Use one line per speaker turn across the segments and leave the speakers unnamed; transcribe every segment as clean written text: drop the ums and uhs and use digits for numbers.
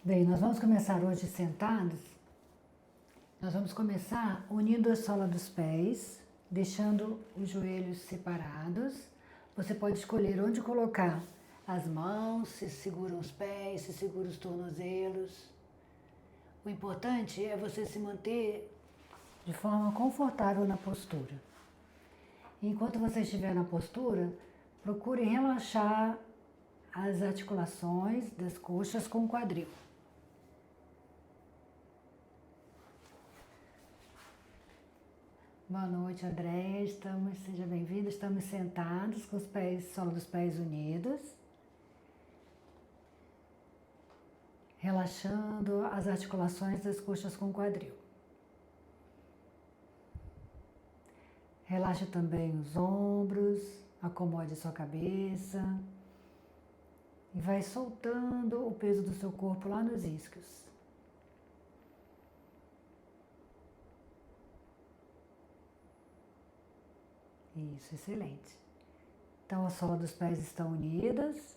Bem, nós vamos começar hoje sentados. Nós vamos começar unindo a sola dos pés, deixando os joelhos separados. Você pode escolher onde colocar as mãos, se segura os pés, se segura os tornozelos. O importante é você se manter de forma confortável na postura. Enquanto você estiver na postura, procure relaxar as articulações das coxas com o quadril. Boa noite, André. Seja bem-vindo. Estamos sentados com os pés, sola dos pés unidos, relaxando as articulações das coxas com o quadril. Relaxe também os ombros, acomode sua cabeça e vai soltando o peso do seu corpo lá nos isquios. Isso, excelente. Então, a sola dos pés estão unidas.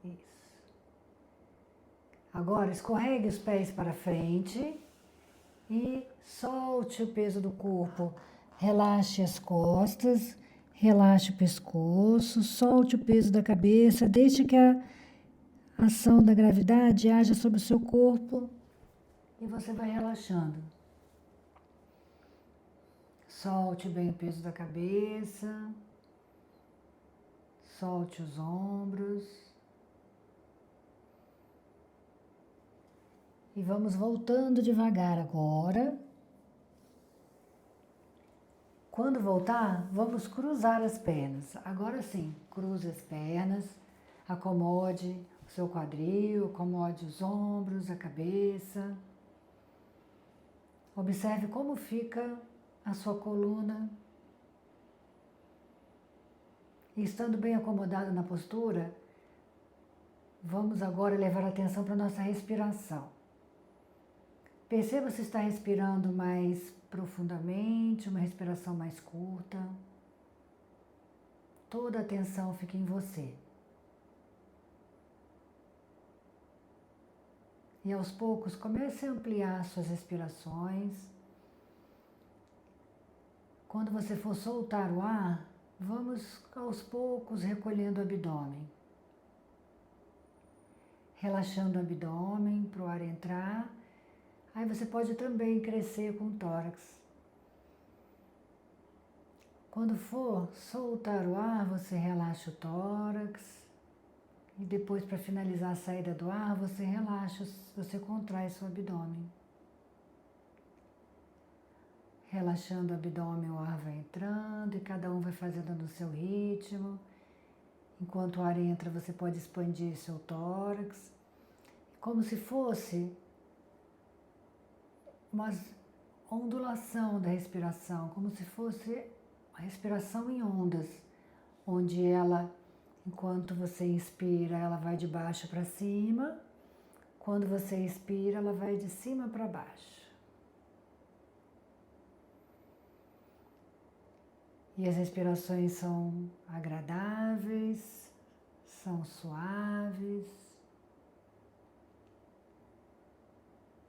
Isso. Agora, escorregue os pés para frente e solte o peso do corpo. Relaxe as costas, relaxe o pescoço, solte o peso da cabeça, deixe que a ação da gravidade haja sobre o seu corpo e você vai relaxando. Solte bem o peso da cabeça, solte os ombros. E vamos voltando devagar agora. Quando voltar, vamos cruzar as pernas. Agora sim, cruze as pernas, acomode o seu quadril, acomode os ombros, a cabeça. Observe como fica a sua coluna. E estando bem acomodado na postura, vamos agora levar a atenção para a nossa respiração. Perceba se está respirando mais profundamente, uma respiração mais curta. Toda a atenção fica em você. E aos poucos comece a ampliar suas respirações. Quando você for soltar o ar, vamos aos poucos recolhendo o abdômen. Relaxando o abdômen para o ar entrar. Aí você pode também crescer com o tórax. Quando for soltar o ar, você relaxa o tórax. E depois, para finalizar a saída do ar, você relaxa, você contrai seu abdômen. Relaxando o abdômen, o ar vai entrando e cada um vai fazendo no seu ritmo. Enquanto o ar entra, você pode expandir seu tórax. Como se fosse uma ondulação da respiração, como se fosse a respiração em ondas, onde ela, enquanto você inspira, ela vai de baixo para cima, quando você expira, ela vai de cima para baixo. E as respirações são agradáveis, são suaves,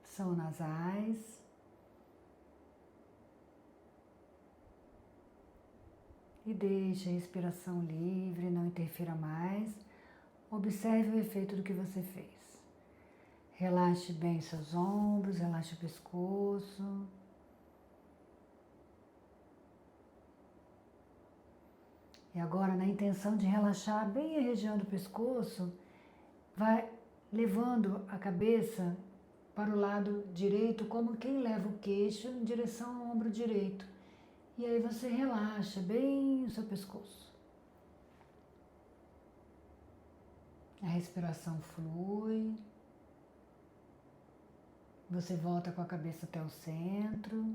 são nasais. E deixe a respiração livre, não interfira mais. Observe o efeito do que você fez. Relaxe bem seus ombros, relaxe o pescoço. E agora, na intenção de relaxar bem a região do pescoço, vai levando a cabeça para o lado direito, como quem leva o queixo em direção ao ombro direito. E aí você relaxa bem o seu pescoço. A respiração flui. Você volta com a cabeça até o centro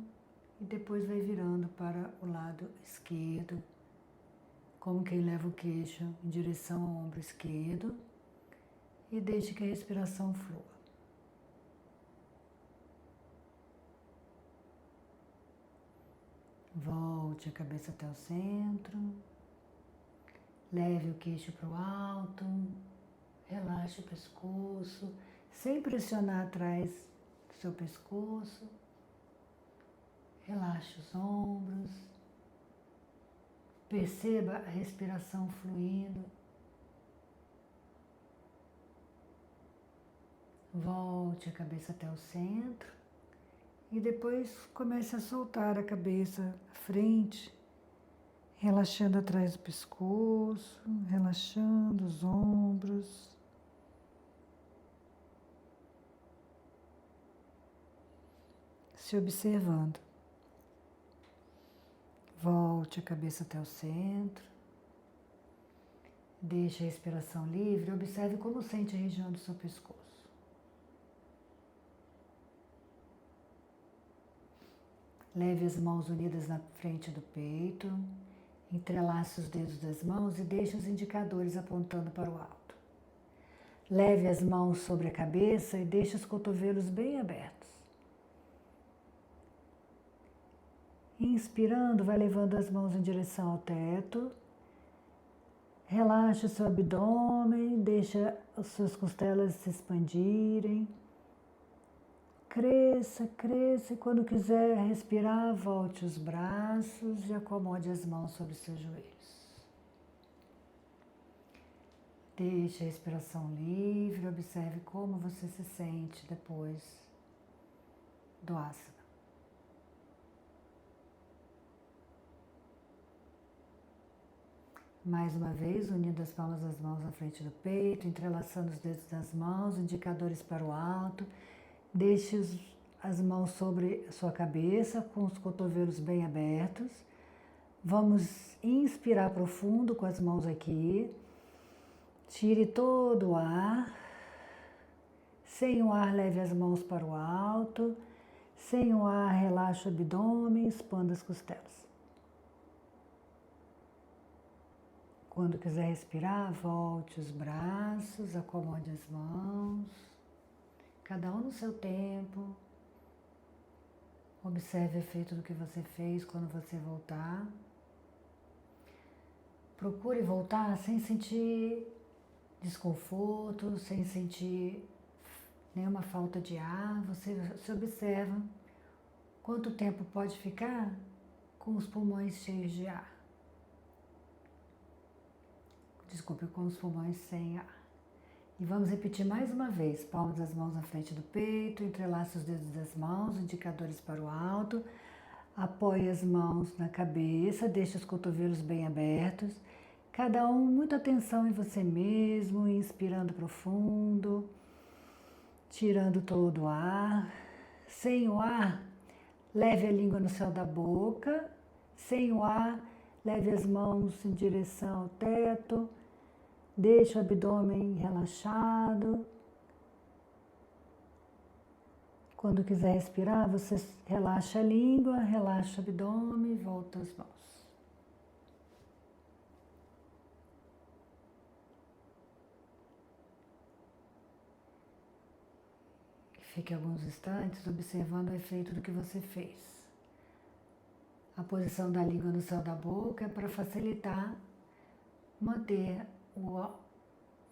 e depois vai virando para o lado esquerdo, como quem leva o queixo em direção ao ombro esquerdo, e deixe que a respiração flua. Volte a cabeça até o centro Leve o queixo para o alto, relaxe o pescoço, sem pressionar atrás do seu pescoço. Relaxe os ombros. Perceba a respiração fluindo. Volte a cabeça até o centro e depois comece a soltar a cabeça à frente, relaxando atrás do pescoço, relaxando os ombros. Se observando. Volte a cabeça até o centro. Deixe a respiração livre. Observe como sente a região do seu pescoço. Leve as mãos unidas na frente do peito. Entrelace os dedos das mãos e deixe os indicadores apontando para o alto. Leve as mãos sobre a cabeça e deixe os cotovelos bem abertos. Inspirando, vai levando as mãos em direção ao teto. Relaxe o seu abdômen, deixa as suas costelas se expandirem. Cresça, cresça e quando quiser respirar, volte os braços e acomode as mãos sobre os seus joelhos. Deixe a respiração livre, observe como você se sente depois do asana. Mais uma vez, unindo as palmas das mãos na frente do peito, entrelaçando os dedos das mãos, indicadores para o alto. Deixe as mãos sobre a sua cabeça, com os cotovelos bem abertos. Vamos inspirar profundo com as mãos aqui. Tire todo o ar. Sem o ar, leve as mãos para o alto. Sem o ar, relaxe o abdômen, expanda as costelas. Quando quiser respirar, volte os braços, acomode as mãos, cada um no seu tempo. Observe o efeito do que você fez quando você voltar. Procure voltar sem sentir desconforto, sem sentir nenhuma falta de ar. Você se observa quanto tempo pode ficar com os pulmões cheios de ar. Desculpe, com os pulmões sem ar. E vamos repetir mais uma vez. Palmas das mãos na frente do peito, entrelace os dedos das mãos, indicadores para o alto. Apoie as mãos na cabeça, deixe os cotovelos bem abertos. Cada um, muita atenção em você mesmo, inspirando profundo, tirando todo o ar. Sem o ar, leve a língua no céu da boca. Sem o ar, leve as mãos em direção ao teto. Deixe o abdômen relaxado. Quando quiser respirar, você relaxa a língua, relaxa o abdômen e volta as mãos. Fique alguns instantes observando o efeito do que você fez. A posição da língua no céu da boca é para facilitar manter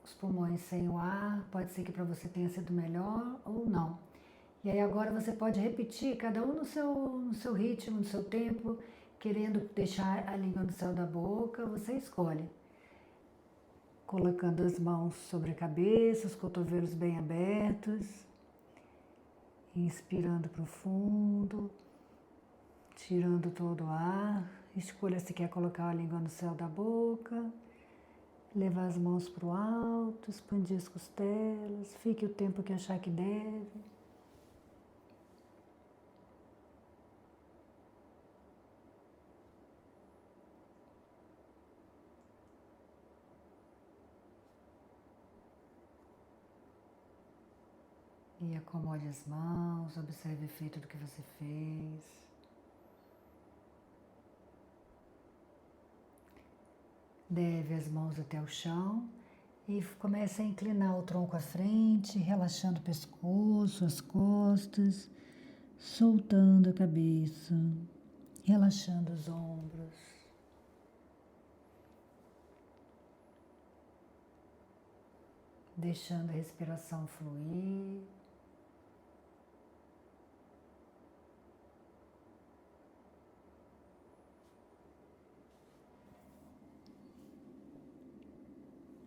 os pulmões sem o ar. Pode ser que para você tenha sido melhor ou não. E aí agora você pode repetir, cada um no seu ritmo, no seu tempo, querendo deixar a língua no céu da boca, você escolhe. Colocando as mãos sobre a cabeça, os cotovelos bem abertos, inspirando profundo, tirando todo o ar. Escolha se quer colocar a língua no céu da boca. Levar as mãos para o alto, expandir as costelas, fique o tempo que achar que deve. E acomode as mãos, observe o efeito do que você fez. Leve as mãos até o chão e comece a inclinar o tronco à frente, relaxando o pescoço, as costas, soltando a cabeça, relaxando os ombros. deixando a respiração fluir.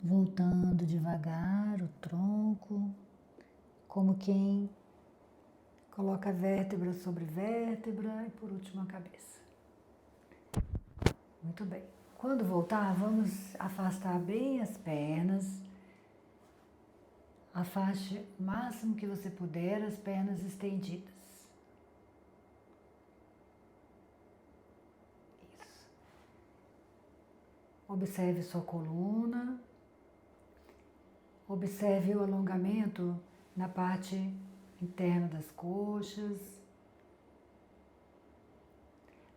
Voltando devagar o tronco, como quem coloca vértebra sobre vértebra e por último a cabeça. Muito bem. Quando voltar, vamos afastar bem as pernas. Afaste o máximo que você puder as pernas estendidas. Isso. Observe sua coluna. Observe o alongamento na parte interna das coxas.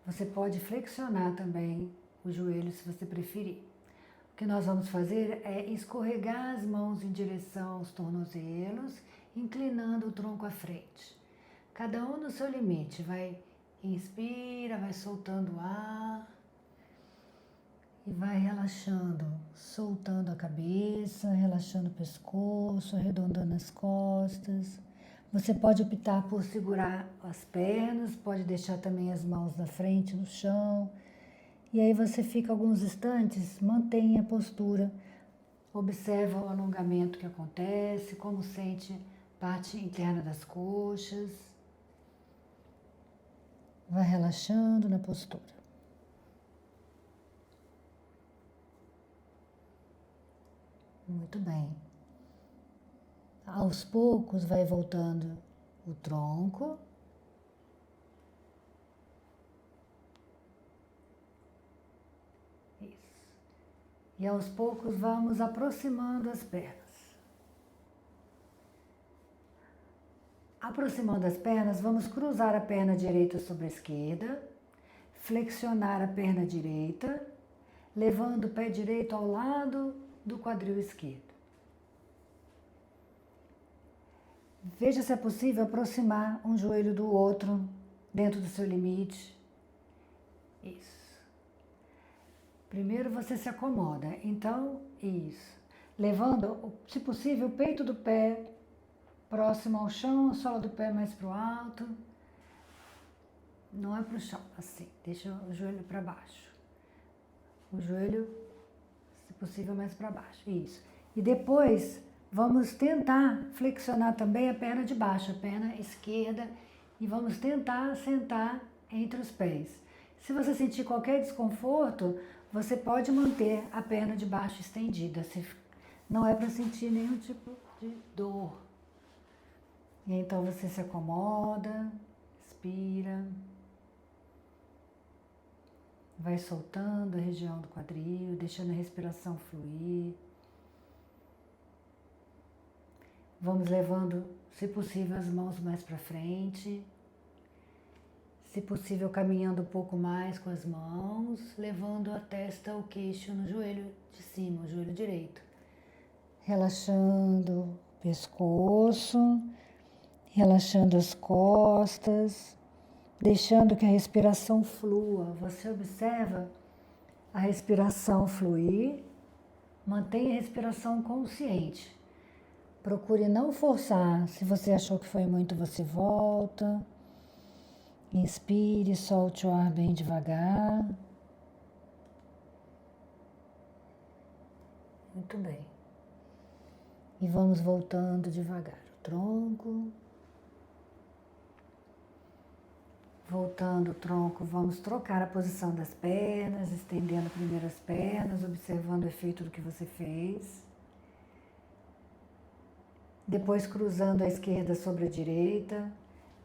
Você pode flexionar também o joelho se você preferir. O que nós vamos fazer é escorregar as mãos em direção aos tornozelos, inclinando o tronco à frente. Cada um no seu limite. Vai, inspira, vai soltando o ar. E vai relaxando, soltando a cabeça, relaxando o pescoço, arredondando as costas. Você pode optar por segurar as pernas, pode deixar também as mãos na frente, no chão. E aí você fica alguns instantes, mantém a postura. Observa o alongamento que acontece, como sente a parte interna das coxas. Vai relaxando na postura. Muito bem. Aos poucos vai voltando o tronco. Isso. E aos poucos vamos aproximando as pernas. Aproximando as pernas, vamos cruzar a perna direita sobre a esquerda, flexionar a perna direita, levando o pé direito ao lado do quadril esquerdo. Veja se é possível aproximar um joelho do outro dentro do seu limite. Isso. Primeiro você se acomoda, então, isso. Levando, se possível, o peito do pé próximo ao chão, a sola do pé mais para o alto. Não é para o chão, assim, deixa o joelho para baixo. O joelho, se possível, mais para baixo, isso. E depois vamos tentar flexionar também a perna de baixo, a perna esquerda, e vamos tentar sentar entre os pés. Se você sentir qualquer desconforto, você pode manter a perna de baixo estendida. Não é para sentir nenhum tipo de dor. E então você se acomoda, expira. Vai soltando a região do quadril, deixando a respiração fluir. Vamos levando, se possível, as mãos mais para frente. Se possível, caminhando um pouco mais com as mãos, levando a testa, o queixo no joelho de cima, o joelho direito. Relaxando o pescoço, relaxando as costas, deixando que a respiração flua. Você observa a respiração fluir, mantenha a respiração consciente. Procure não forçar. Se você achou que foi muito, você volta. Inspire, solte o ar bem devagar. Muito bem. E vamos voltando devagar. O tronco. Voltando o tronco, vamos trocar a posição das pernas, estendendo primeiro as pernas, observando o efeito do que você fez. Depois cruzando a esquerda sobre a direita,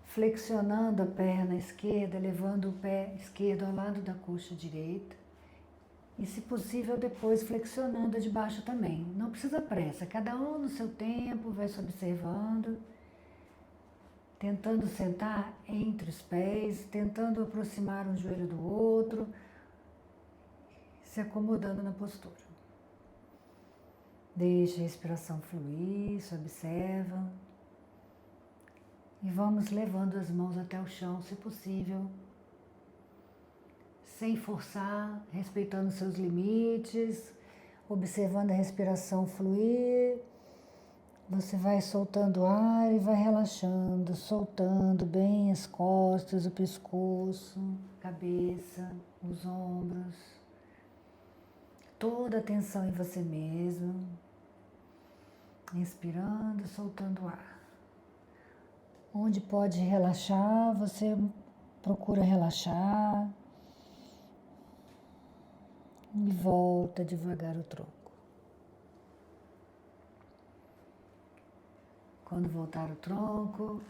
flexionando a perna esquerda, levando o pé esquerdo ao lado da coxa direita. E, se possível, depois flexionando a de baixo também. Não precisa pressa, cada um no seu tempo, vai se observando. Tentando sentar entre os pés, tentando aproximar um joelho do outro, se acomodando na postura. Deixe a respiração fluir, se observa. E vamos levando as mãos até o chão, se possível, sem forçar, respeitando seus limites, observando a respiração fluir Você vai soltando o ar e vai relaxando, soltando bem as costas, o pescoço, cabeça, os ombros. Toda a tensão em você mesmo. Inspirando, soltando o ar. Onde pode relaxar, você procura relaxar. E volta devagar o tronco. Quando voltar o tronco,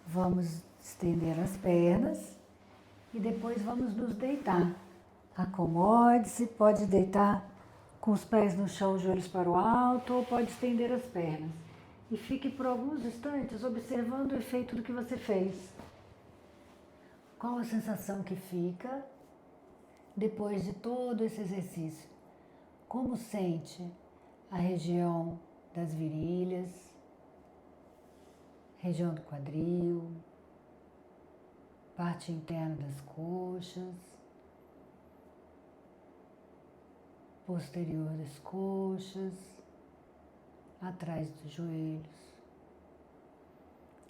vamos estender as pernas e depois vamos nos deitar. Acomode-se, pode deitar com os pés no chão, joelhos para o alto, ou pode estender as pernas. E fique por alguns instantes observando o efeito do que você fez. Qual a sensação que fica depois de todo esse exercício? Como sente a região das virilhas, região do quadril, parte interna das coxas, posterior das coxas, atrás dos joelhos,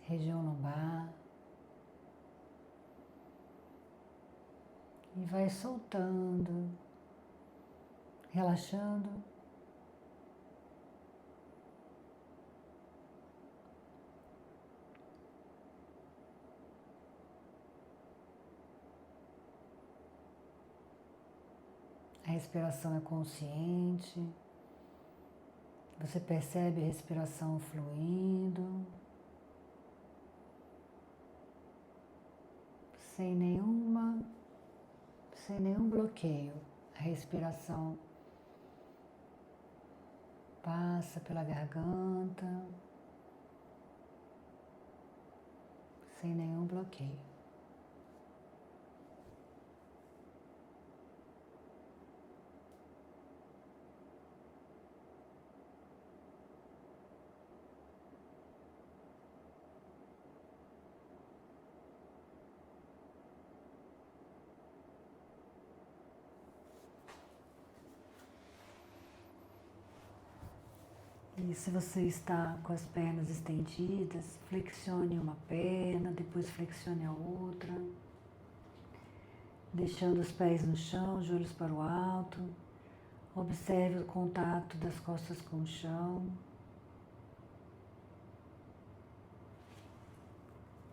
região lombar. E vai soltando, relaxando. A respiração é consciente. Você percebe a respiração fluindo, sem nenhum bloqueio. A respiração passa pela garganta, sem nenhum bloqueio. E se você está com as pernas estendidas, flexione uma perna, depois flexione a outra, deixando os pés no chão, joelhos para o alto. Observe o contato das costas com o chão.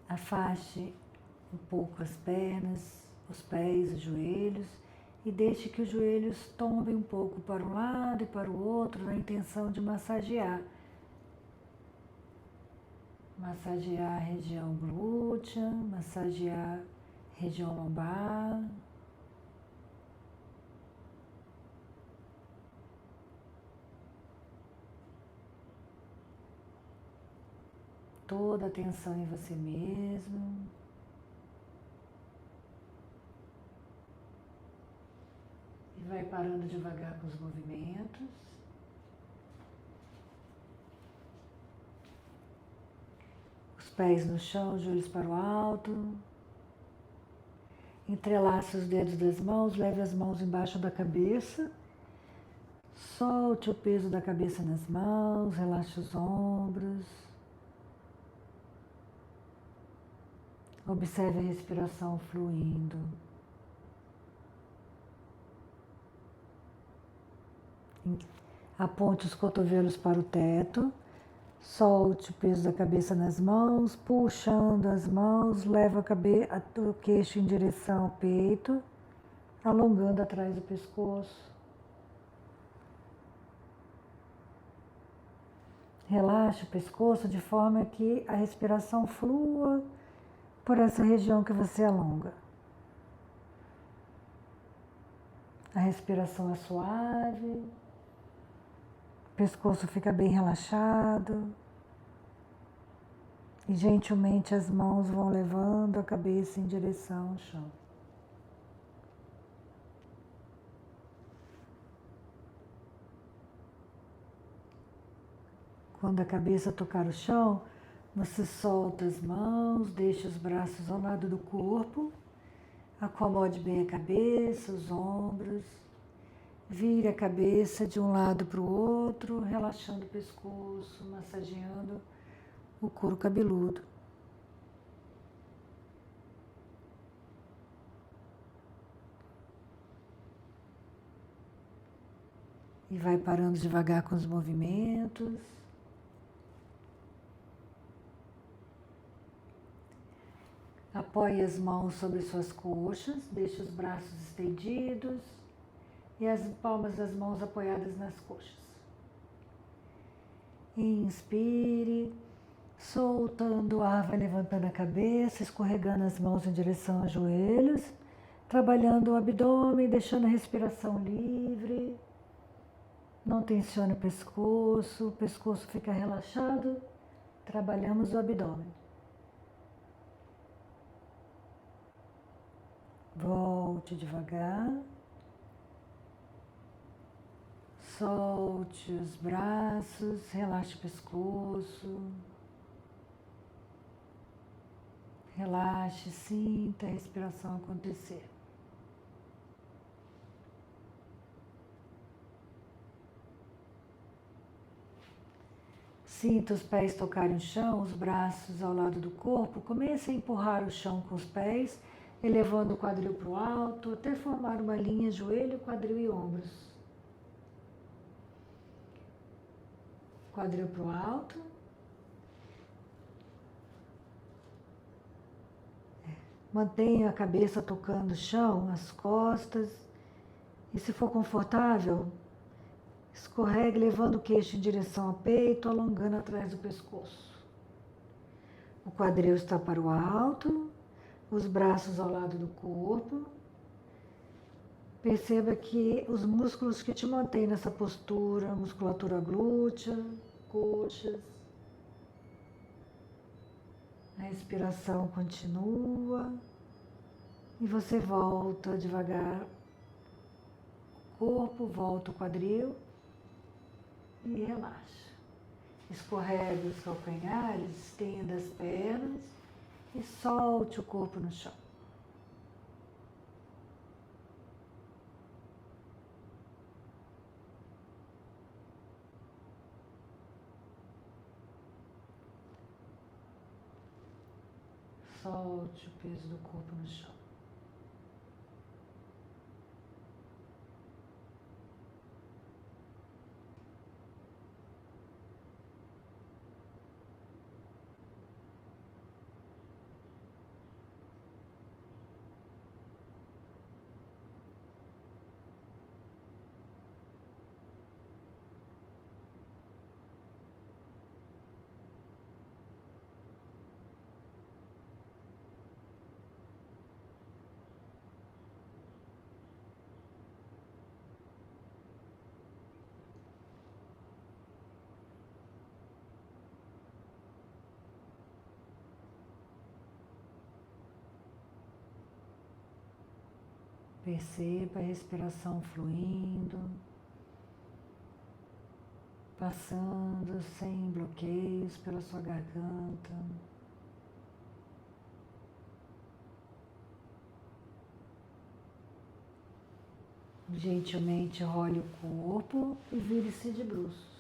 Afaste um pouco as pernas, os pés, os joelhos e deixe que os joelhos tombem um pouco para um lado e para o outro na intenção de massagear. Massagear a região glútea, massagear a região lombar. Toda a atenção em você mesmo. E vai parando devagar com os movimentos. Os pés no chão, joelhos para o alto. Entrelace os dedos das mãos, leve as mãos embaixo da cabeça. Solte o peso da cabeça nas mãos, relaxe os ombros. Observe a respiração fluindo. Aponte os cotovelos para o teto. Solte o peso da cabeça nas mãos, puxando as mãos, leva o queixo em direção ao peito, alongando atrás do pescoço. Relaxe o pescoço de forma que a respiração flua por essa região que você alonga. A respiração é suave, o pescoço fica bem relaxado e gentilmente as mãos vão levando a cabeça em direção ao chão. Quando a cabeça tocar o chão, você solta as mãos, deixa os braços ao lado do corpo, acomode bem a cabeça, os ombros Vire a cabeça de um lado para o outro, relaxando o pescoço, massageando o couro cabeludo. E vai parando devagar com os movimentos. Apoie as mãos sobre suas coxas, deixe os braços estendidos e as palmas das mãos apoiadas nas coxas. Inspire, soltando o ar, vai levantando a cabeça, escorregando as mãos em direção aos joelhos, trabalhando o abdômen, deixando a respiração livre. Não tensione o pescoço fica relaxado, trabalhamos o abdômen. Volte devagar. Solte os braços, relaxe o pescoço. Relaxe, sinta a respiração acontecer. Sinta os pés tocarem o chão, os braços ao lado do corpo. Comece a empurrar o chão com os pés, elevando o quadril para o alto, até formar uma linha joelho, quadril e ombros. Quadril para o alto. Mantenha a cabeça tocando o chão, as costas. E se for confortável, escorregue levando o queixo em direção ao peito, alongando atrás do pescoço. O quadril está para o alto, os braços ao lado do corpo. Perceba que os músculos que te mantêm nessa postura, musculatura glútea, coxas. A respiração continua e você volta devagar o corpo, volta o quadril e relaxa. Escorregue os calcanhares, estenda as pernas e solte o corpo no chão. Solte o peso do corpo no chão. Perceba a respiração fluindo, passando sem bloqueios pela sua garganta. Gentilmente role o corpo e vire-se de bruços.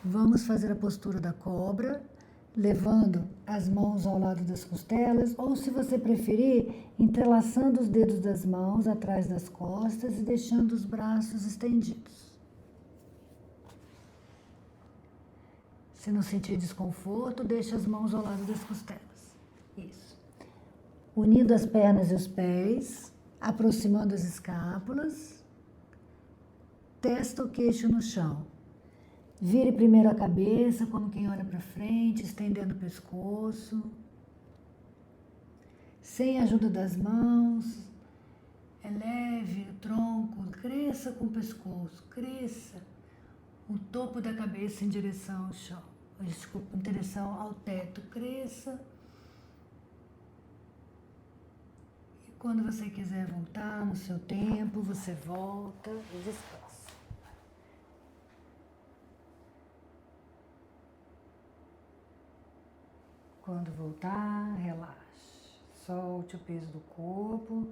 Vamos fazer a postura da cobra, levando as mãos ao lado das costelas, ou se você preferir, entrelaçando os dedos das mãos atrás das costas e deixando os braços estendidos. Se não sentir desconforto, deixe as mãos ao lado das costelas. Isso. Unindo as pernas e os pés, aproximando as escápulas, testa o queixo no chão. Vire primeiro a cabeça, como quem olha para frente, estendendo o pescoço. Sem a ajuda das mãos, eleve o tronco, cresça com o pescoço, cresça o topo da cabeça em direção ao chão, desculpa, em direção ao teto, cresça Quando você quiser voltar no seu tempo, você volta e descansa. Quando voltar, relaxe. Solte o peso do corpo,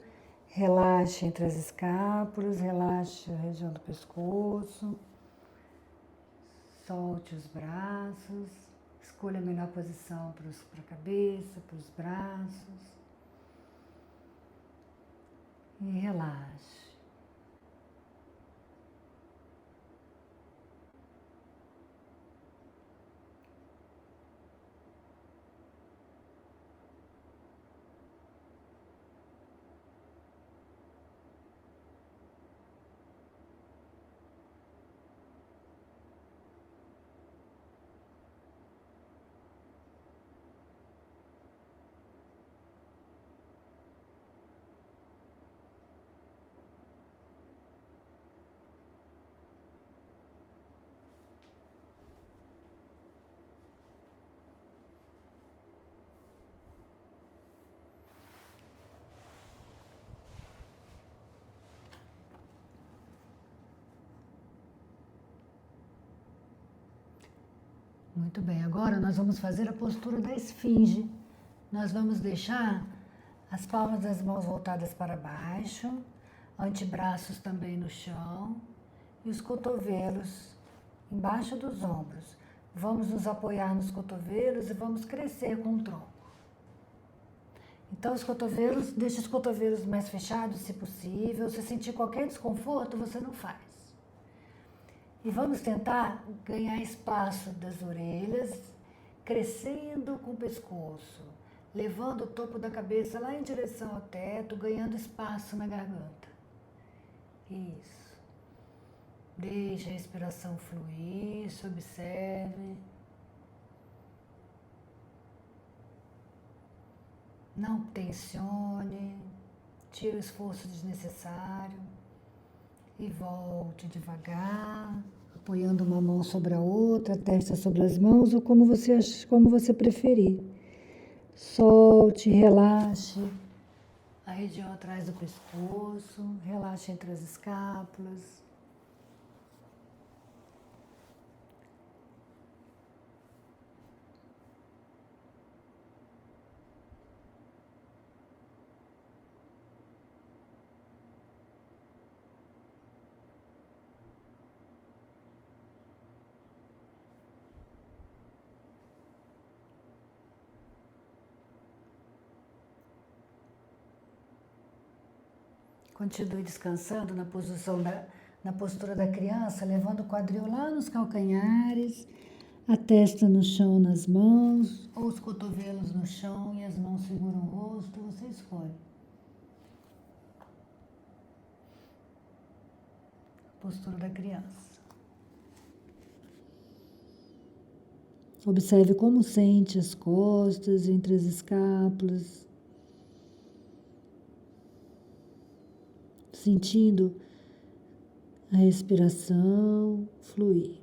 relaxe entre as escápulas, relaxe a região do pescoço, solte os braços, escolha a melhor posição para a cabeça, para os braços e relaxe. Muito bem, agora nós vamos fazer a postura da esfinge. Nós vamos deixar as palmas das mãos voltadas para baixo, antebraços também no chão e os cotovelos embaixo dos ombros. Vamos nos apoiar nos cotovelos e vamos crescer com o tronco. Então os cotovelos, deixe os cotovelos mais fechados se possível. Se sentir qualquer desconforto, você não faz. E vamos tentar ganhar espaço das orelhas, crescendo com o pescoço, levando o topo da cabeça lá em direção ao teto, ganhando espaço na garganta. Isso. Deixe a respiração fluir, se observe. Não tensione, tire o esforço desnecessário. E volte devagar, apoiando uma mão sobre a outra, a testa sobre as mãos, ou como você preferir. Solte, relaxe a região atrás do pescoço, relaxe entre as escápulas. Continue descansando na postura da criança, levando o quadril lá nos calcanhares, a testa no chão nas mãos, ou os cotovelos no chão e as mãos seguram o rosto, você escolhe. Postura da criança. Observe como sente as costas entre as escápulas, sentindo a respiração fluir.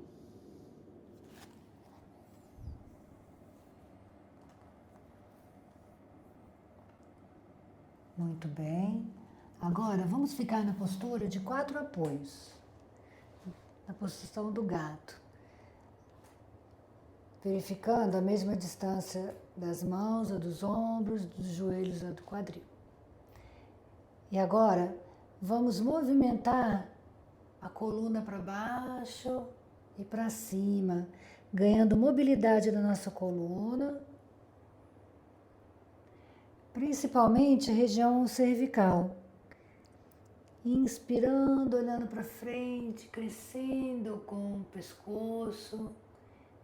Muito bem. Agora vamos ficar na postura de 4 apoios, na posição do gato. Verificando a mesma distância das mãos, a dos ombros, dos joelhos, a do quadril. E agora vamos movimentar a coluna para baixo e para cima, ganhando mobilidade na nossa coluna, principalmente a região cervical. Inspirando, olhando para frente, crescendo com o pescoço.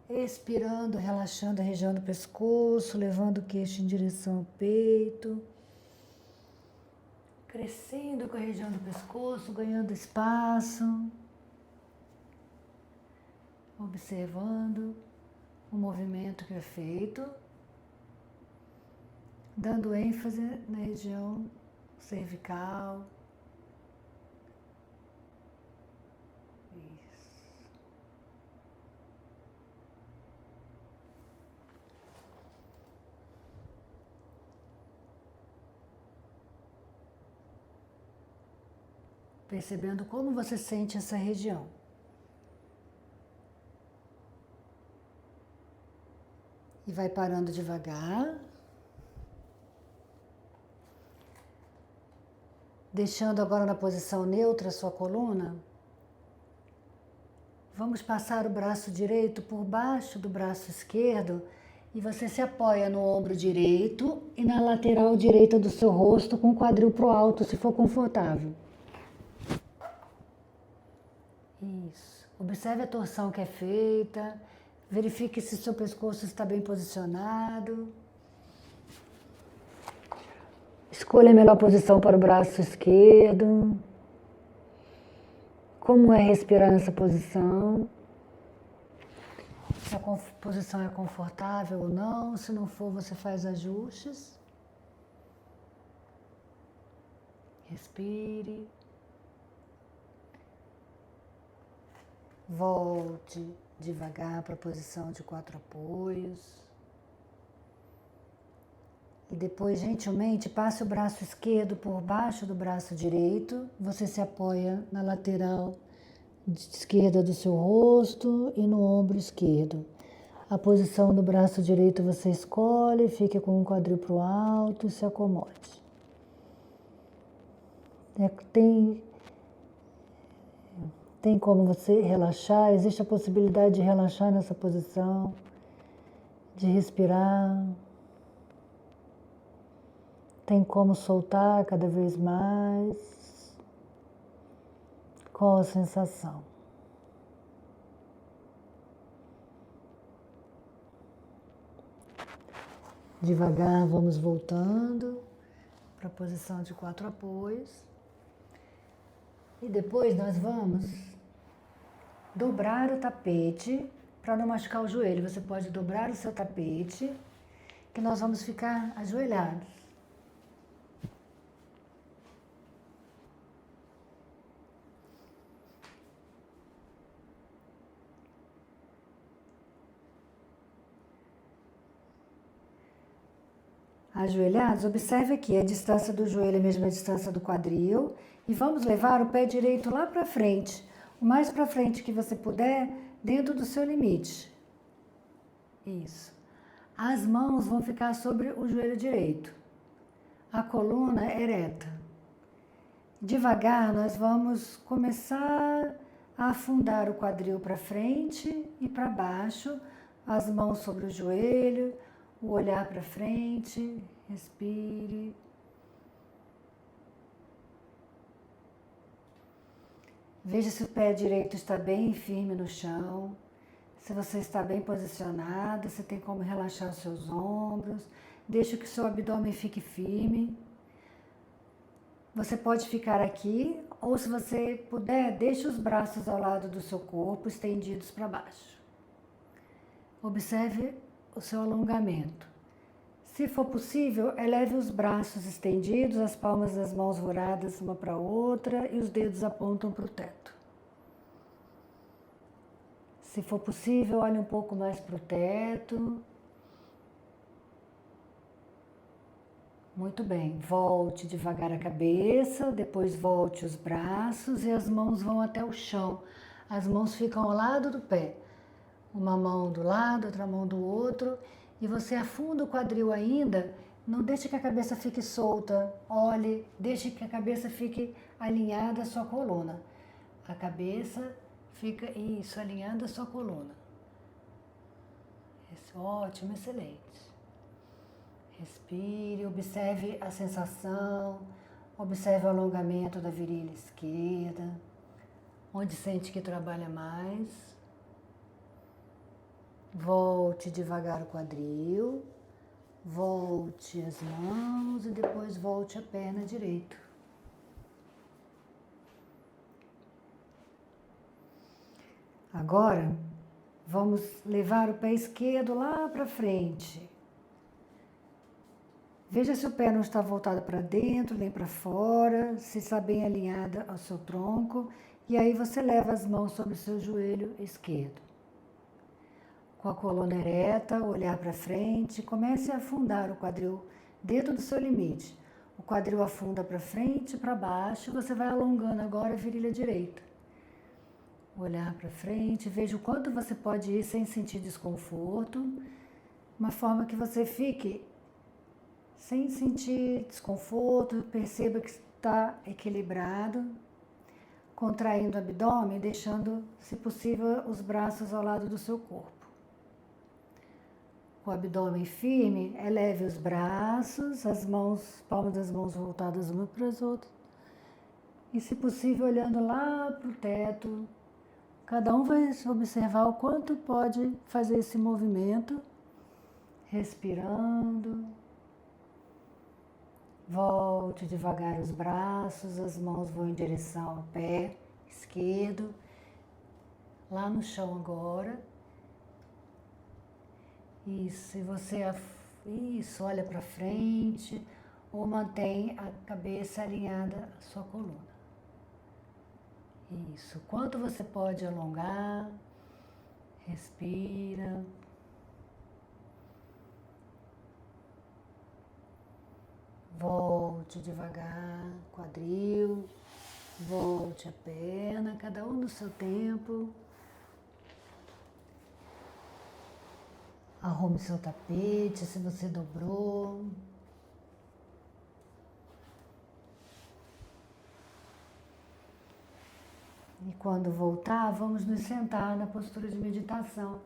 Expirando, relaxando a região do pescoço, levando o queixo em direção ao peito. Crescendo com a região do pescoço, ganhando espaço. Observando o movimento que é feito. Dando ênfase na região cervical. percebendo como você sente essa região. E vai parando devagar, deixando agora na posição neutra a sua coluna. Vamos passar o braço direito por baixo do braço esquerdo e você se apoia no ombro direito e na lateral direita do seu rosto com o quadril para o alto, se for confortável. Isso. Observe a torção que é feita. Verifique se seu pescoço está bem posicionado. Escolha a melhor posição para o braço esquerdo. Como é respirar nessa posição? Se a posição é confortável ou não. Se não for, você faz ajustes. Respire. Volte devagar para a posição de 4 apoios. E depois, gentilmente, passe o braço esquerdo por baixo do braço direito. Você se apoia na lateral esquerda do seu rosto e no ombro esquerdo. A posição do braço direito você escolhe, fique com o quadril para o alto e se acomode. Tem como você relaxar, existe a possibilidade de relaxar nessa posição, de respirar. Tem como soltar cada vez mais. Qual a sensação? Devagar vamos voltando para a posição de 4 apoios. E depois nós vamos dobrar o tapete para não machucar o joelho. Você pode dobrar o seu tapete, que nós vamos ficar ajoelhados. Ajoelhados, observe aqui, a distância do joelho é a mesma distância do quadril. E vamos levar o pé direito lá para frente, o mais para frente que você puder, dentro do seu limite. Isso. As mãos vão ficar sobre o joelho direito. A coluna ereta. Devagar, nós vamos começar a afundar o quadril para frente e para baixo, as mãos sobre o joelho, o olhar para frente, respire. Veja se o pé direito está bem firme no chão, se você está bem posicionado, se tem como relaxar os seus ombros. Deixe que o seu abdômen fique firme. Você pode ficar aqui, ou se você puder, deixe os braços ao lado do seu corpo, estendidos para baixo. Observe o seu alongamento. Se for possível, eleve os braços estendidos, as palmas das mãos viradas uma para a outra e os dedos apontam para o teto. Se for possível, olhe um pouco mais para o teto. Muito bem, volte devagar a cabeça, depois volte os braços e as mãos vão até o chão. As mãos ficam ao lado do pé. Uma mão do lado, outra mão do outro. E você afunda o quadril ainda, não deixe que a cabeça fique solta, olhe, deixe que a cabeça fique alinhada à sua coluna. A cabeça fica, isso, alinhada à sua coluna. Isso, ótimo, excelente. Respire, observe a sensação, observe o alongamento da virilha esquerda, onde sente que trabalha mais. Volte devagar o quadril, volte as mãos e depois volte a perna direita. Agora, vamos levar o pé esquerdo lá para frente. Veja se o pé não está voltado para dentro nem para fora, se está bem alinhada ao seu tronco. E aí você leva as mãos sobre o seu joelho esquerdo. Com a coluna ereta, olhar para frente, comece a afundar o quadril dentro do seu limite. O quadril afunda para frente e para baixo. Você vai alongando agora a virilha direita. Olhar para frente, veja o quanto você pode ir sem sentir desconforto. Uma forma que você fique sem sentir desconforto, perceba que está equilibrado, contraindo o abdômen, deixando, se possível, os braços ao lado do seu corpo. Com o abdômen firme, eleve os braços, as mãos, palmas das mãos voltadas uma para as outras. E, se possível, olhando lá para o teto. Cada um vai observar o quanto pode fazer esse movimento, respirando. Volte devagar os braços, as mãos vão em direção ao pé esquerdo, lá no chão agora. Isso, e você olha para frente ou mantém a cabeça alinhada à sua coluna. Isso, quanto você pode alongar, respira. Volte devagar, quadril, volte a perna, cada um no seu tempo. Arrume seu tapete, se você dobrou. E quando voltar, vamos nos sentar na postura de meditação.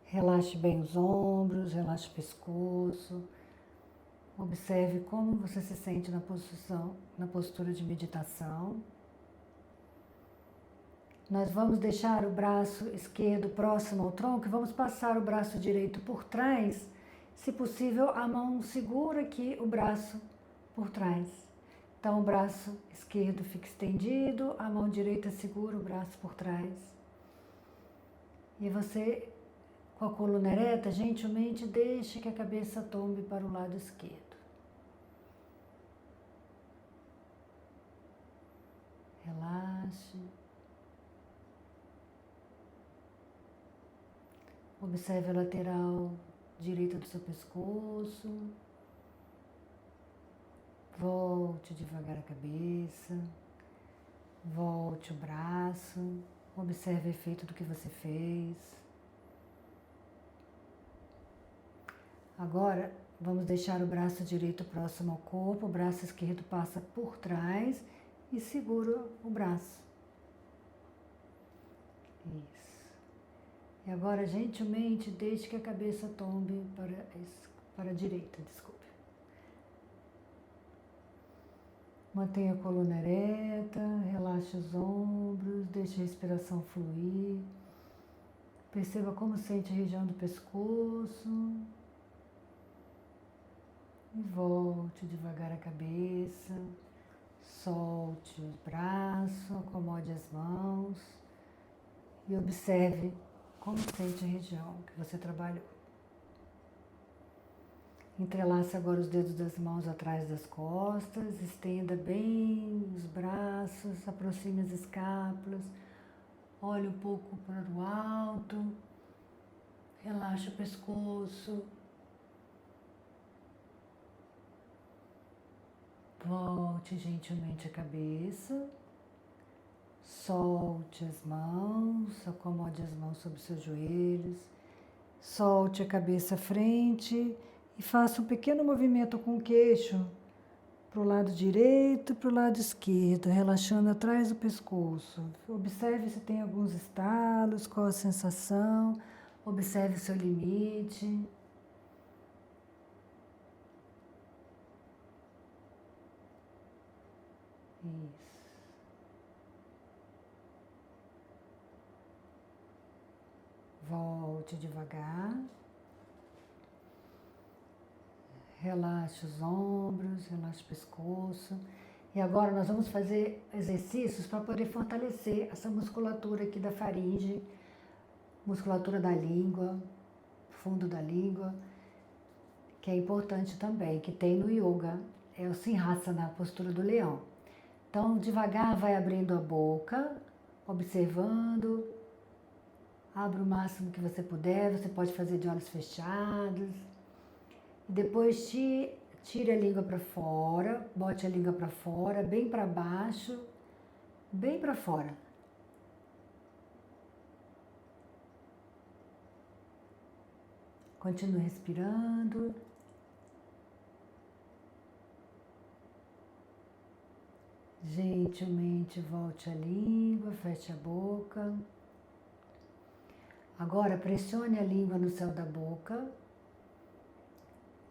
Relaxe bem os ombros, relaxe o pescoço. Observe como você se sente na postura de meditação. Nós vamos deixar o braço esquerdo próximo ao tronco e vamos passar o braço direito por trás. Se possível, a mão segura aqui o braço por trás. Então, o braço esquerdo fica estendido, a mão direita segura o braço por trás. E você, com a coluna ereta, gentilmente deixe que a cabeça tombe para o lado esquerdo. Relaxe. Observe a lateral direita do seu pescoço. Volte devagar a cabeça. Volte o braço. Observe o efeito do que você fez. Agora, vamos deixar o braço direito próximo ao corpo. O braço esquerdo passa por trás e segura o braço. Isso. E agora, gentilmente, deixe que a cabeça tombe para a direita, desculpe. Mantenha a coluna ereta, relaxe os ombros, deixe a respiração fluir. Perceba como sente a região do pescoço. E volte devagar a cabeça. Solte os braços, acomode as mãos e observe como sente a região que você trabalhou. Entrelace agora os dedos das mãos atrás das costas, estenda bem os braços, aproxime as escápulas, olhe um pouco para o alto, relaxe o pescoço. Volte gentilmente a cabeça, solte as mãos, acomode as mãos sobre os seus joelhos, solte a cabeça à frente e faça um pequeno movimento com o queixo para o lado direito e para o lado esquerdo, relaxando atrás do pescoço. Observe se tem alguns estalos, qual a sensação, observe o seu limite. Isso. Volte devagar. Relaxe os ombros, relaxe o pescoço. E agora nós vamos fazer exercícios para poder fortalecer essa musculatura aqui da faringe, musculatura da língua, fundo da língua, que é importante também, que tem no yoga. É o Simhasana, a postura do leão. Então, devagar vai abrindo a boca, observando. Abra o máximo que você puder, você pode fazer de olhos fechados. E depois tire a língua para fora, bote a língua para fora, bem para baixo, bem para fora. Continue respirando. Gentilmente volte a língua, feche a boca. Agora pressione a língua no céu da boca.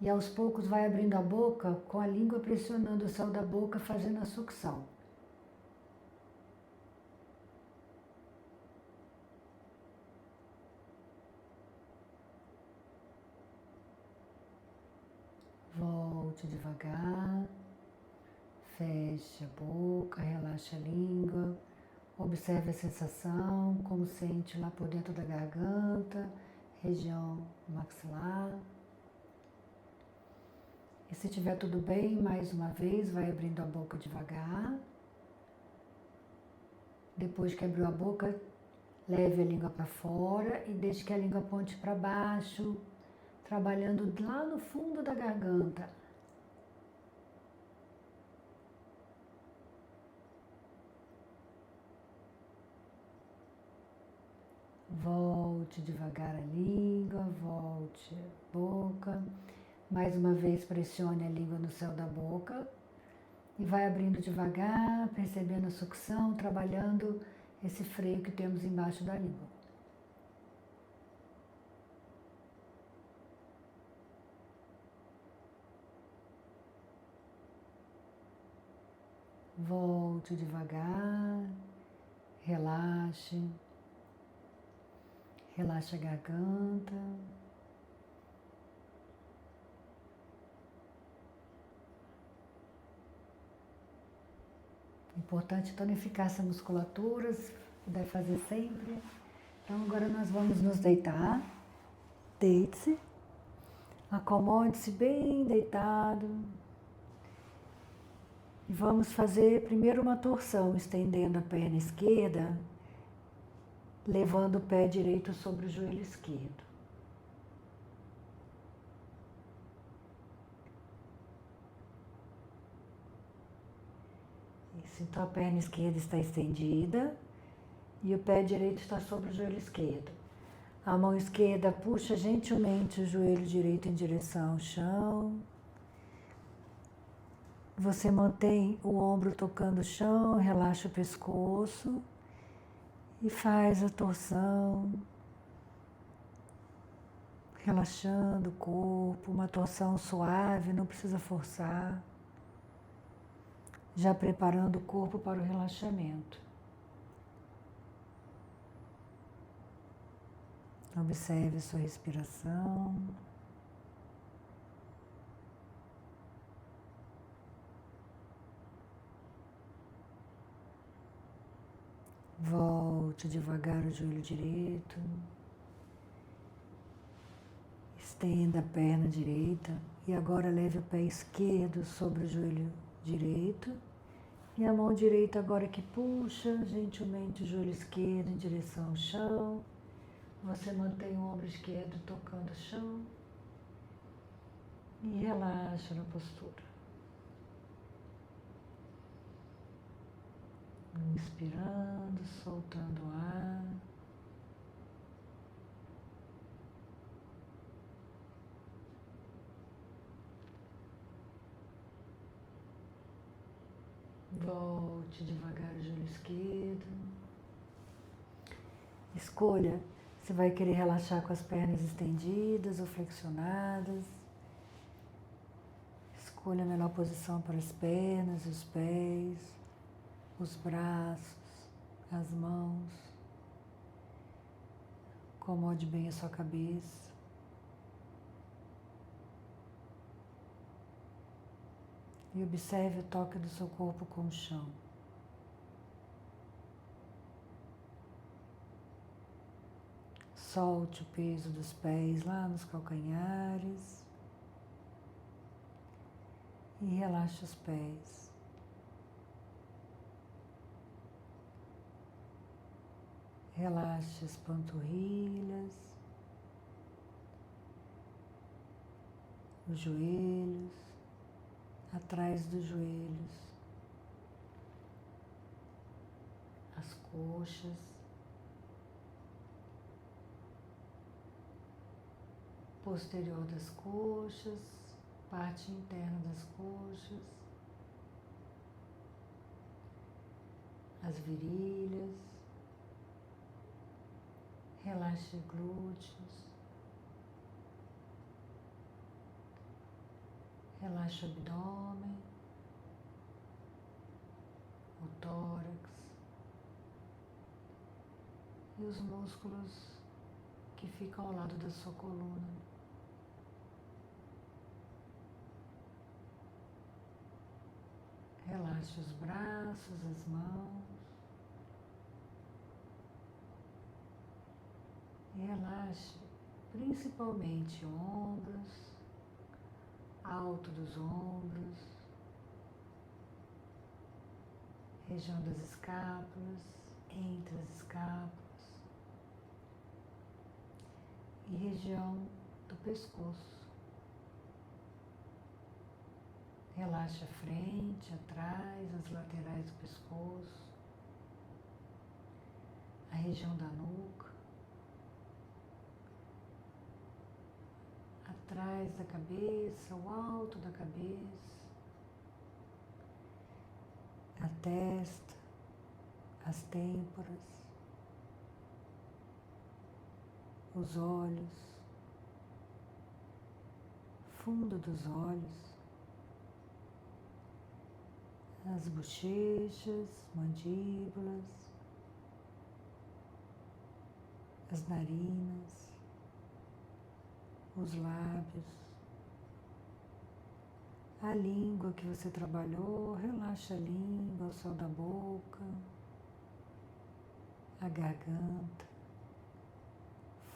E aos poucos vai abrindo a boca com a língua pressionando o céu da boca, fazendo a sucção. Volte devagar. Feche a boca, relaxa a língua. Observe a sensação, como sente lá por dentro da garganta, região maxilar. E se tiver tudo bem, mais uma vez, vai abrindo a boca devagar. Depois que abriu a boca, leve a língua para fora e deixe que a língua aponte para baixo, trabalhando lá no fundo da garganta. Volte devagar a língua, volte a boca. Mais uma vez pressione a língua no céu da boca e vai abrindo devagar, percebendo a sucção, trabalhando esse freio que temos embaixo da língua. Volte devagar, relaxe. Relaxa a garganta. Importante tonificar essa musculatura, se puder fazer sempre. Então agora nós vamos nos deitar. Deite-se. Acomode-se bem deitado. E vamos fazer primeiro uma torção, estendendo a perna esquerda, levando o pé direito sobre o joelho esquerdo. Isso, então a perna esquerda está estendida e o pé direito está sobre o joelho esquerdo. A mão esquerda puxa gentilmente o joelho direito em direção ao chão. Você mantém o ombro tocando o chão, relaxa o pescoço e faz a torção, relaxando o corpo, uma torção suave, não precisa forçar, já preparando o corpo para o relaxamento. Observe a sua respiração. Volte devagar o joelho direito. Estenda a perna direita e agora leve o pé esquerdo sobre o joelho direito. E a mão direita agora que puxa gentilmente o joelho esquerdo em direção ao chão. Você mantém o ombro esquerdo tocando o chão. E relaxa na postura. Inspirando, soltando o ar. Volte devagar o joelho esquerdo. Escolha se vai querer relaxar com as pernas estendidas ou flexionadas. Escolha a melhor posição para as pernas, os pés, os braços, as mãos. Acomode bem a sua cabeça. E observe o toque do seu corpo com o chão. Solte o peso dos pés lá nos calcanhares. E relaxe os pés. Relaxe as panturrilhas, os joelhos, atrás dos joelhos, as coxas, posterior das coxas, parte interna das coxas, as virilhas, relaxe glúteos, relaxe o abdômen, o tórax e os músculos que ficam ao lado da sua coluna. Relaxe os braços, as mãos e relaxe principalmente ombros, alto dos ombros, região das escápulas, entre as escápulas e região do pescoço. Relaxe a frente, atrás, as laterais do pescoço, a região da nuca, atrás da cabeça, o alto da cabeça, a testa, as têmporas, os olhos, fundo dos olhos, as bochechas, mandíbulas, as narinas, os lábios, a língua que você trabalhou, relaxa a língua, o céu da boca, a garganta,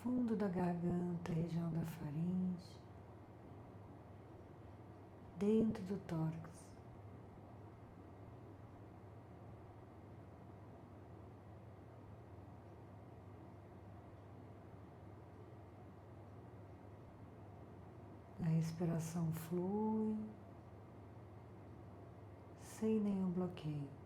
fundo da garganta, região da faringe, dentro do tórax. A respiração flui, sem nenhum bloqueio.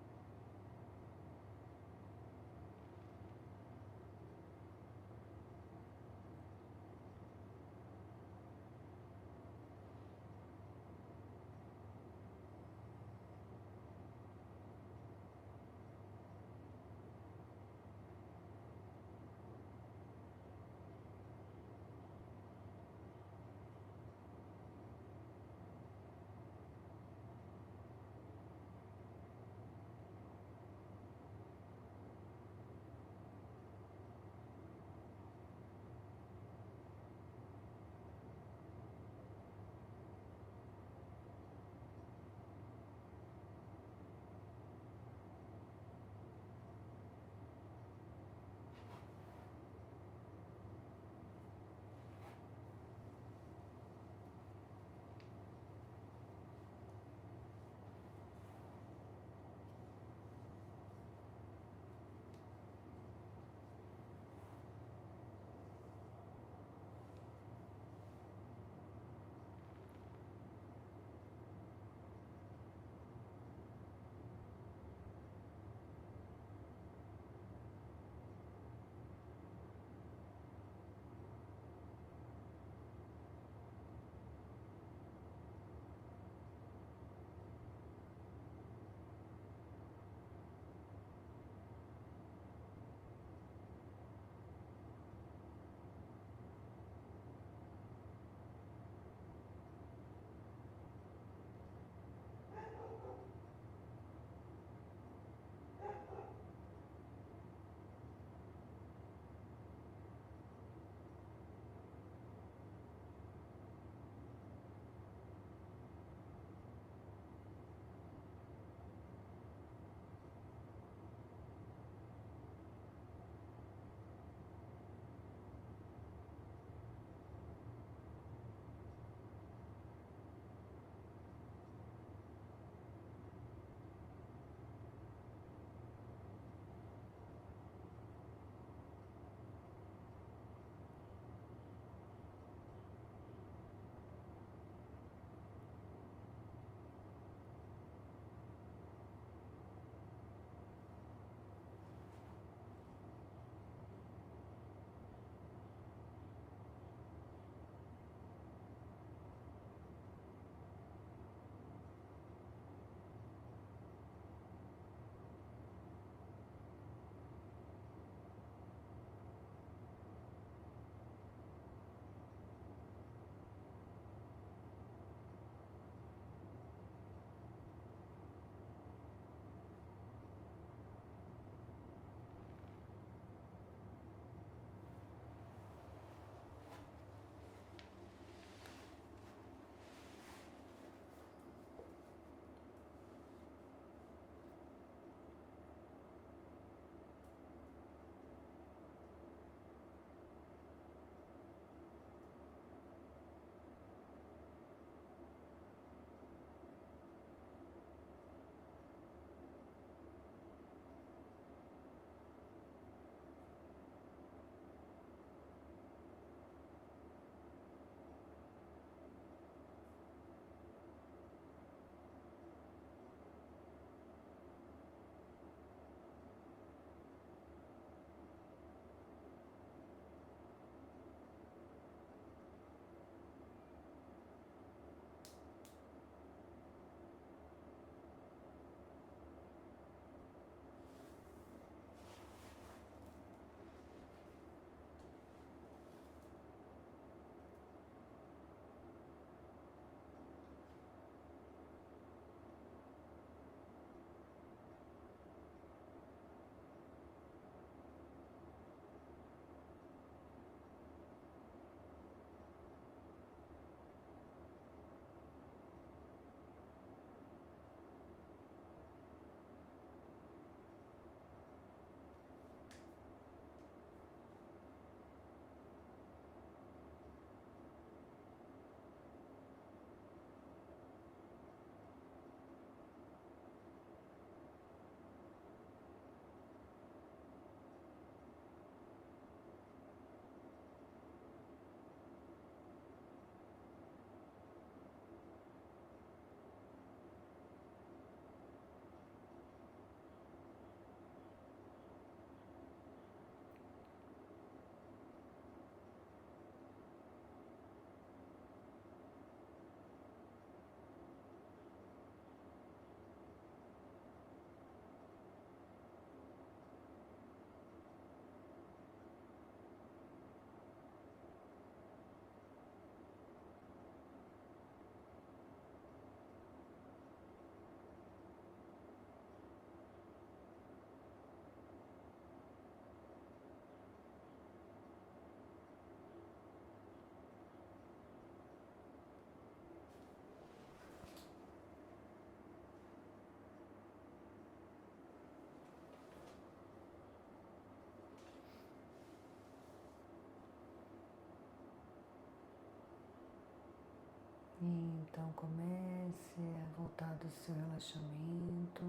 comece a voltar do seu relaxamento,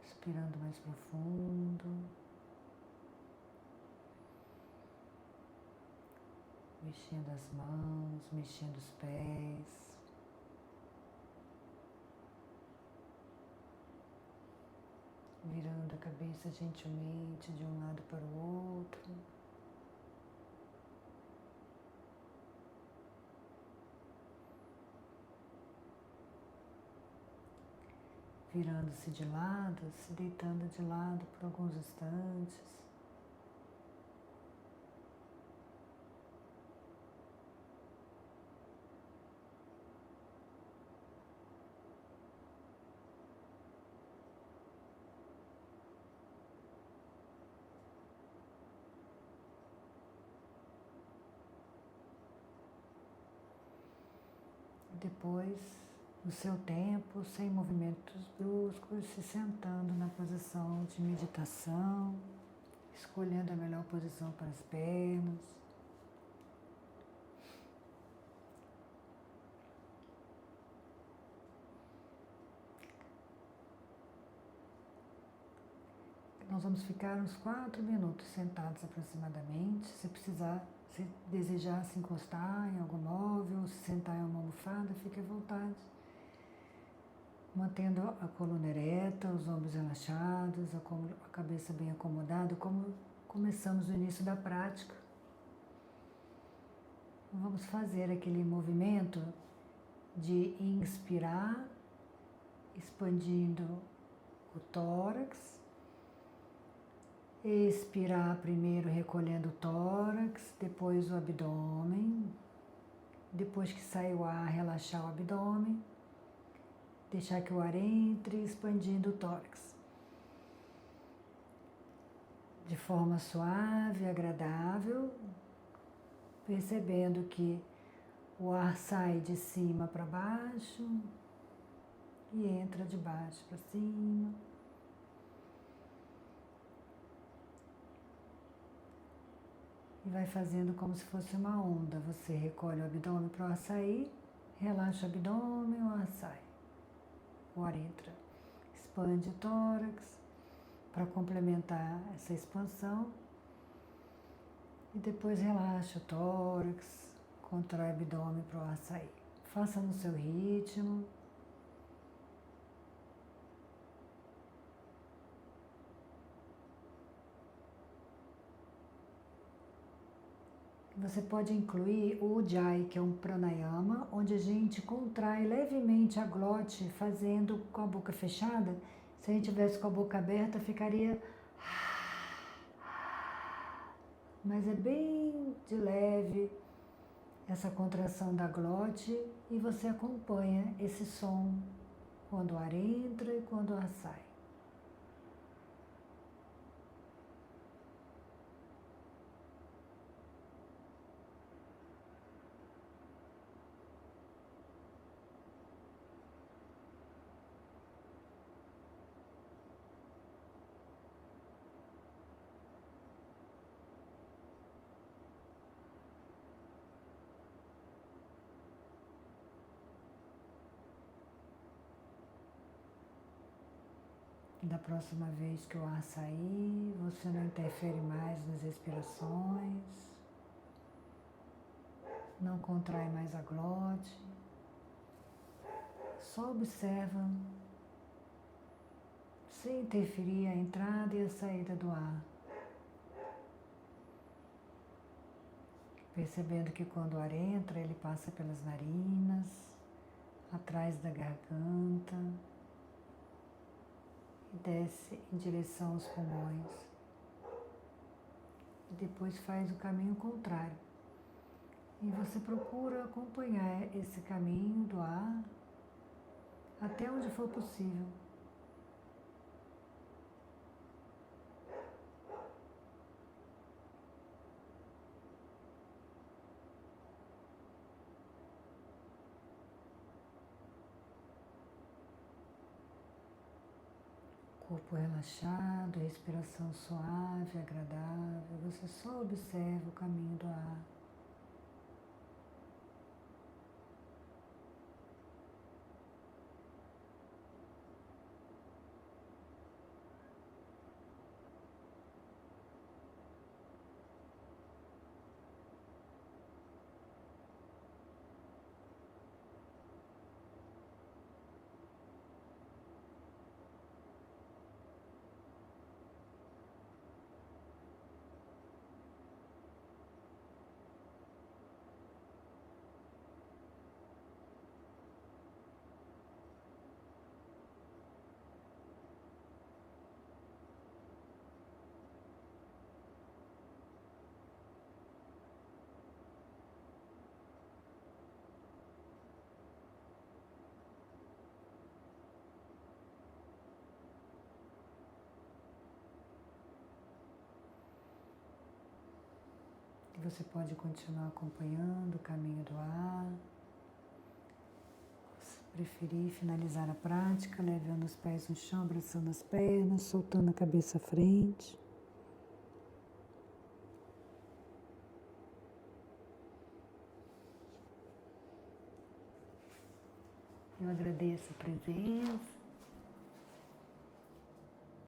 respirando mais profundo, mexendo as mãos, mexendo os pés. Virando a cabeça gentilmente de um lado para o outro. Virando-se de lado, se deitando de lado por alguns instantes. Depois, no seu tempo, sem movimentos bruscos, se sentando na posição de meditação, escolhendo a melhor posição para as pernas. Nós vamos ficar uns 4 minutos sentados aproximadamente. Se precisar, se desejar se encostar em algum móvel, se sentar em uma almofada, fique à vontade. Mantendo a coluna ereta, os ombros relaxados, a cabeça bem acomodada, como começamos no início da prática. Vamos fazer aquele movimento de inspirar, expandindo o tórax. Expirar primeiro recolhendo o tórax, depois o abdômen. Depois que sai o ar, relaxar o abdômen. Deixar que o ar entre, expandindo o tórax. De forma suave, agradável, percebendo que o ar sai de cima para baixo e entra de baixo para cima. E vai fazendo como se fosse uma onda. Você recolhe o abdômen para o ar sair, relaxa o abdômen, o ar sai. O ar entra. Expande o tórax para complementar essa expansão. E depois relaxa o tórax, contrai o abdômen para o ar sair. Faça no seu ritmo. Você pode incluir o Ujjayi, que é um pranayama, onde a gente contrai levemente a glote, fazendo com a boca fechada. Se a gente tivesse com a boca aberta, ficaria... Mas é bem de leve essa contração da glote e você acompanha esse som quando o ar entra e quando o ar sai. Da próxima vez que o ar sair, você não interfere mais nas respirações, não contrai mais a glote, só observa, sem interferir a entrada e a saída do ar. Percebendo que quando o ar entra, ele passa pelas narinas, atrás da garganta, e desce em direção aos pulmões. E depois faz o caminho contrário. E você procura acompanhar esse caminho do ar até onde for possível. Corpo relaxado, respiração suave, agradável. Você só observa o caminho do ar. você pode continuar acompanhando o caminho do ar. Se preferir finalizar a prática, levando os pés no chão, abraçando as pernas, soltando a cabeça à frente. Eu agradeço a presença.